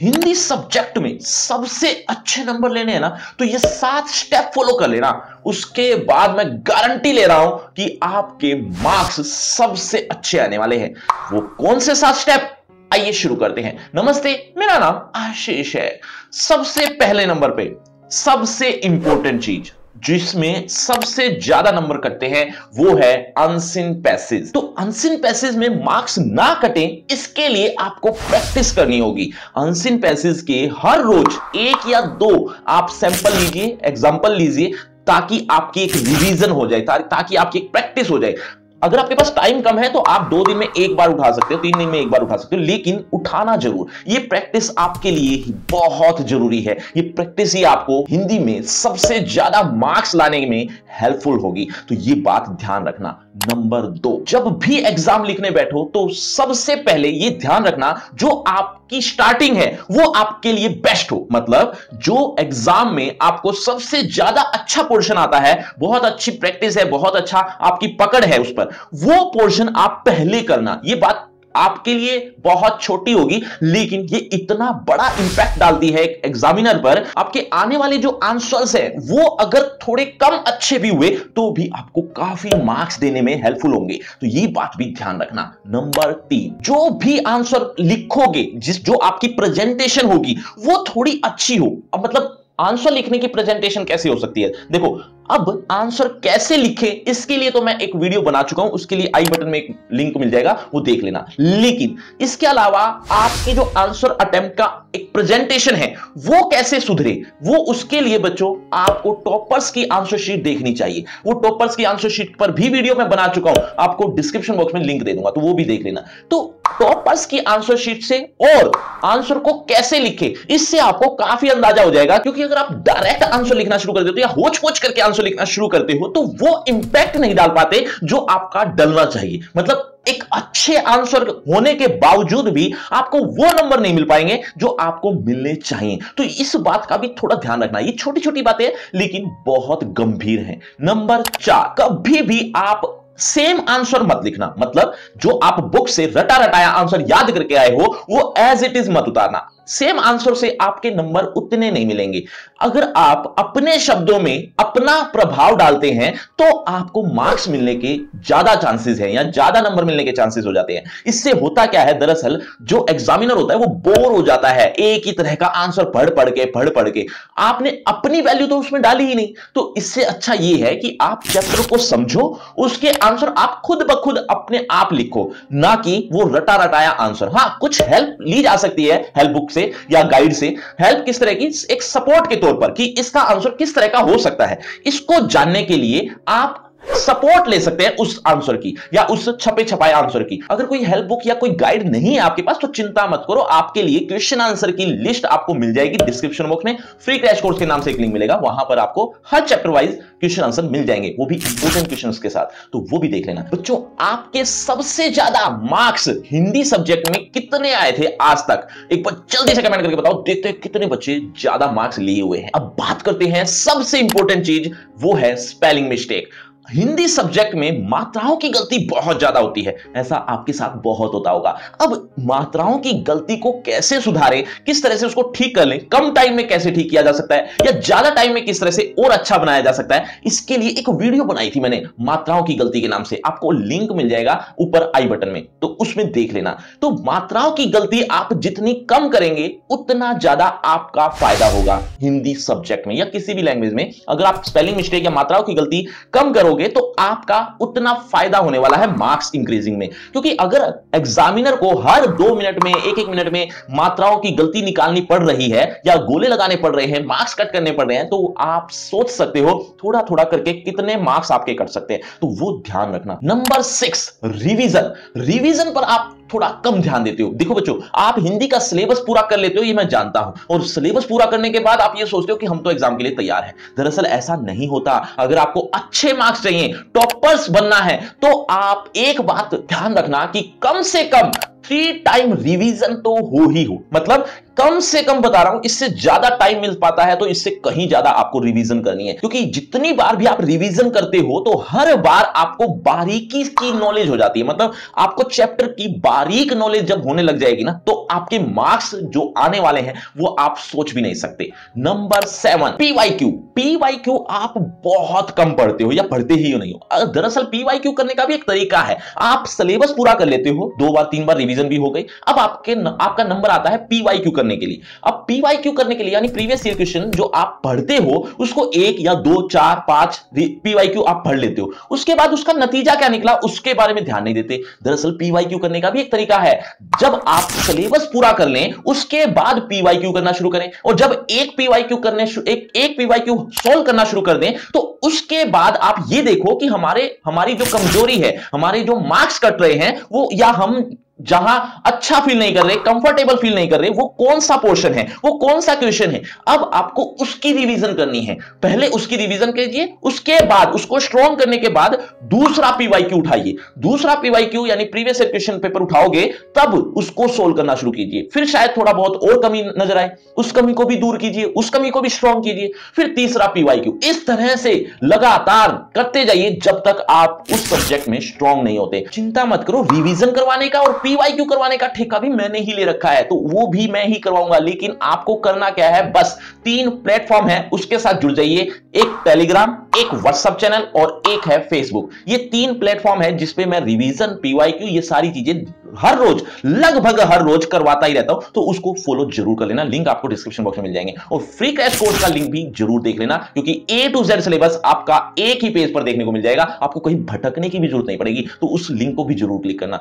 Hindi subject में सबसे अच्छे नंबर लेने हैं ना, तो ये 7 स्टेप फॉलो कर लेना। उसके बाद मैं गारंटी ले रहा हूं कि आपके मार्क्स सबसे अच्छे आने वाले हैं। वो कौन से 7 स्टेप, आइए शुरू करते हैं। नमस्ते, मेरा नाम आशीष है। सबसे पहले नंबर पे सबसे इंपॉर्टेंट चीज जिसमें सबसे ज्यादा नंबर कटते हैं वो है अनसीन पैसेज। तो अनसीन पैसेज में मार्क्स ना कटे, इसके लिए आपको प्रैक्टिस करनी होगी। अनसीन पैसेज के हर रोज 1 या 2 आप सैंपल लीजिए, एग्जांपल लीजिए, ताकि आपकी एक रिवीजन हो जाए, ताकि आपकी एक प्रैक्टिस हो जाए। अगर आपके पास टाइम कम है तो आप 2 दिन में 1 बार उठा सकते हो, 3 दिन में 1 बार उठा सकते हो, लेकिन उठाना जरूर। ये प्रैक्टिस आपके लिए ही बहुत जरूरी है। ये प्रैक्टिस ही आपको हिंदी में सबसे ज्यादा मार्क्स लाने में हेल्पफुल होगी। तो ये बात ध्यान रखना। नंबर 2, जब भी एग्जाम लिखने बैठो तो सबसे पहले ये ध्यान रखना जो आपकी स्टार्टिंग है वो आपके लिए बेस्ट हो। मतलब जो एग्जाम में आपको सबसे ज्यादा अच्छा पोर्शन आता है, बहुत अच्छी प्रैक्टिस है, बहुत अच्छा आपकी पकड़ है उस पर, वो पोर्शन आप पहले करना। ये बात आपके लिए बहुत छोटी होगी, लेकिन ये इतना बड़ा इंपैक्ट डालती है एग्जामिनर पर। आपके आने वाले जो आंसर्स है वो अगर थोड़े कम अच्छे भी हुए तो भी आपको काफी मार्क्स देने में हेल्पफुल होंगे। तो ये बात भी ध्यान रखना। नंबर 3, जो भी आंसर लिखोगे, जो आपकी प्रेजेंटेशन होगी वो थोड़ी अच्छी हो। अब मतलब आंसर लिखने की प्रेजेंटेशन कैसे हो सकती है, देखो अब आंसर कैसे लिखें इसके लिए तो मैं एक वीडियो बना चुका हूं, उसके लिए आई बटन में एक लिंक मिल जाएगा, वो देख लेना। लेकिन इसके अलावा आपके जो आंसर अटेम्प्ट का एक प्रेजेंटेशन है वो कैसे सुधरे, वो उसके लिए बच्चों आपको टॉपर्स की आंसर शीट देखनी चाहिए। वो टॉपर्स की आंसर शीट पर भी वीडियो मैं बना चुका हूं, आपको डिस्क्रिप्शन बॉक्स में लिंक दे दूंगा, तो वो भी देख लेना। तो टॉपर्स की आंसर शीट से और आंसर को कैसे लिखे, इससे आपको काफी अंदाजा हो जाएगा। क्योंकि अगर आप डायरेक्ट आंसर लिखना शुरू कर देते हो या होच पोच करके आंसर लिखना शुरू करते हो तो वो इंपैक्ट नहीं डाल पाते जो आपका डलना चाहिए। मतलब एक अच्छे आंसर होने के बावजूद भी आपको वो नंबर नहीं मिल पाएंगे जो आपको मिलने चाहिए। तो इस बात का भी थोड़ा ध्यान रखना। ये छोटी छोटी बातें लेकिन बहुत गंभीर हैं। नंबर 4, कभी भी आप सेम आंसर मत लिखना। मतलब जो आप बुक से रटा रटाया आंसर याद करके आए हो वो एज इट इज मत उतारना। सेम आंसर से आपके नंबर उतने नहीं मिलेंगे। अगर आप अपने शब्दों में अपना प्रभाव डालते हैं तो आपको मार्क्स मिलने के ज्यादा चांसेस हैं या ज्यादा नंबर मिलने के चांसेस हो जाते हैं। इससे होता क्या है, दरअसल जो एग्जामिनर होता है वो बोर हो जाता है एक ही तरह का आंसर पढ़ पढ़ के। आपने अपनी वैल्यू तो उसमें डाली ही नहीं। तो इससे अच्छा यह है कि आप चैप्टर को समझो, उसके आंसर आप खुद ब खुद अपने आप लिखो, ना कि वो रटा रटाया आंसर। हाँ, कुछ हेल्प ली जा सकती है हेल्प बुक से या गाइड से। हेल्प किस तरह की, एक सपोर्ट के तौर पर कि इसका आंसर किस तरह का हो सकता है, इसको जानने के लिए आप सपोर्ट ले सकते हैं उस आंसर की या उस छपे छपाए आंसर की। अगर कोई हेल्प बुक या कोई गाइड नहीं है आपके पास तो चिंता मत करो, आपके लिए क्वेश्चन आंसर की लिस्ट आपको मिल जाएगी। डिस्क्रिप्शन बॉक्स में फ्री क्रैश कोर्स के नाम से एक लिंक मिलेगा, वहां पर आपको हर चैप्टर वाइज क्वेश्चन आंसर मिल जाएंगे, वो भी इंपोर्टेंट क्वेश्चंस के साथ, तो वो भी देख लेना। बच्चों, आपके सबसे ज्यादा मार्क्स हिंदी सब्जेक्ट में कितने आए थे आज तक, एक बार जल्दी से कमेंट करके बताओ। देखते हैं कितने बच्चे ज्यादा मार्क्स लिए हुए हैं। अब बात करते हैं सबसे इंपॉर्टेंट चीज, वो है स्पेलिंग मिस्टेक। हिंदी सब्जेक्ट में मात्राओं की गलती बहुत ज्यादा होती है, ऐसा आपके साथ बहुत होता होगा। अब मात्राओं की गलती को कैसे सुधारें, किस तरह से उसको ठीक कर लें, कम टाइम में कैसे ठीक किया जा सकता है या ज्यादा टाइम में किस तरह से और अच्छा बनाया जा सकता है, इसके लिए एक वीडियो बनाई थी मैंने मात्राओं की गलती के नाम से। आपको लिंक मिल जाएगा ऊपर आई बटन में, तो उसमें देख लेना। तो मात्राओं की गलती आप जितनी कम करेंगे उतना ज्यादा आपका फायदा होगा हिंदी सब्जेक्ट में या किसी भी लैंग्वेज में। अगर आप स्पेलिंग मिस्टेक या मात्राओं की गलती कम करोगे तो आपका उतना फायदा होने वाला है मार्क्स इंक्रीजिंग में। क्योंकि अगर एग्जामिनर को हर 2 मिनट में, एक मिनट में मात्राओं की गलती निकालनी पड़ रही है या गोले लगाने पड़ रहे हैं, मार्क्स कट करने पड़ रहे हैं, तो आप सोच सकते हो थोड़ा थोड़ा करके कितने मार्क्स आपके कट सकते हैं, तो वो ध्यान रखना। Number 6, revision. रिवीजन पर आप थोड़ा कम ध्यान देते हो। देखो बच्चों, आप हिंदी का सिलेबस पूरा कर लेते हो, ये मैं जानता हूं, और सिलेबस पूरा करने के बाद आप ये सोचते हो कि हम तो एग्जाम के लिए तैयार हैं। दरअसल ऐसा नहीं होता। अगर आपको अच्छे मार्क्स चाहिए, टॉपर्स बनना है, तो आप एक बात ध्यान रखना कि कम से कम 3 टाइम रिवीजन तो हो ही हो, मतलब कम से कम बता रहा हूं, इससे ज्यादा टाइम मिल पाता है तो इससे कहीं ज्यादा आपको रिवीजन करनी है, क्योंकि जितनी बार भी आप रिवीजन करते हो तो हर बार आपको बारीकी की नॉलेज हो जाती है। मतलब आपको चैप्टर की बारीक नॉलेज जब होने लग जाएगी ना, तो आपके मार्क्स जो आने वाले हैं वो आप सोच भी नहीं सकते। Number 7, PYQ. पीवाईक्यू आप बहुत कम पढ़ते हो या पढ़ते ही नहीं हो। दरअसल पीवाईक्यू करने का भी एक तरीका है, आप सिलेबस पूरा कर लेते हो, 2 बार 3 बार रिवीजन भी हो गई, अब आपका नंबर आता है पीवाईक्यू करने के लिए। अब पीवाईक्यू करने के लिए यानी प्रीवियस ईयर क्वेश्चन जो आप पढ़ते हो उसको 1 या 2 4 5 पीवाईक्यू आप पढ़ लेते हो, उसके बाद उसका नतीजा क्या निकला उसके बारे में ध्यान नहीं देते। दरअसल पीवाईक्यू करने का भी एक तरीका है, जब आप सिलेबस पूरा कर लें उसके बाद पीवाईक्यू करना शुरू करें, और जब एक पीवाईक्यू सॉल्व करना शुरू कर दें तो उसके बाद आप ये देखो कि हमारी जो कमजोरी है, हमारे जो मार्क्स कट रहे हैं वो, या हम जहां अच्छा फील नहीं कर रहे, कंफर्टेबल फील नहीं कर रहे, वो कौन सा पोर्शन है, वो कौन सा क्वेश्चन है, अब आपको उसकी रिवीजन करनी है। पहले उसकी रिवीजन कीजिए, उसके बाद उसको स्ट्रॉन्ग करने के बाद दूसरा पीवाईक्यू उठाइए। दूसरा पीवाईक्यू यानी प्रीवियस ईयर क्वेश्चन पेपर उठाओगे तब उसको सोल्व करना शुरू कीजिए। फिर शायद थोड़ा बहुत और कमी नजर आए, उस कमी को भी दूर कीजिए, उस कमी को भी स्ट्रॉन्ग कीजिए, फिर तीसरा पीवाईक्यू। इस तरह से लगातार करते जाइए जब तक आप उस सब्जेक्ट में स्ट्रॉन्ग नहीं होते। चिंता मत करो, रिवीजन करवाने का और पीवाईक्यू करवाने का ठेका भी मैंने ही ले रखा है, तो वो भी मैं ही करवाऊंगा। लेकिन आपको करना क्या है, बस 3 प्लेटफॉर्म है उसके साथ जुड़ जाइए, एक टेलीग्राम, एक व्हाट्सएप चैनल और एक है फेसबुक। ये 3 प्लेटफॉर्म है जिसपे मैं रिवीजन, पीवाईक्यू, ये सारी चीजें हर रोज, लगभग हर रोज करवाता ही रहता हूं, तो उसको फॉलो जरूर कर लेना। लिंक आपको डिस्क्रिप्शन बॉक्स में मिल जाएंगे, और फ्री क्रैश कोर्स का लिंक भी जरूर देख लेना, क्योंकि A to Z सिलेबस आपका एक ही पेज पर देखने को मिल जाएगा, आपको कहीं भटकने की भी जरूरत नहीं पड़ेगी, तो उस लिंक को भी जरूर क्लिक करना।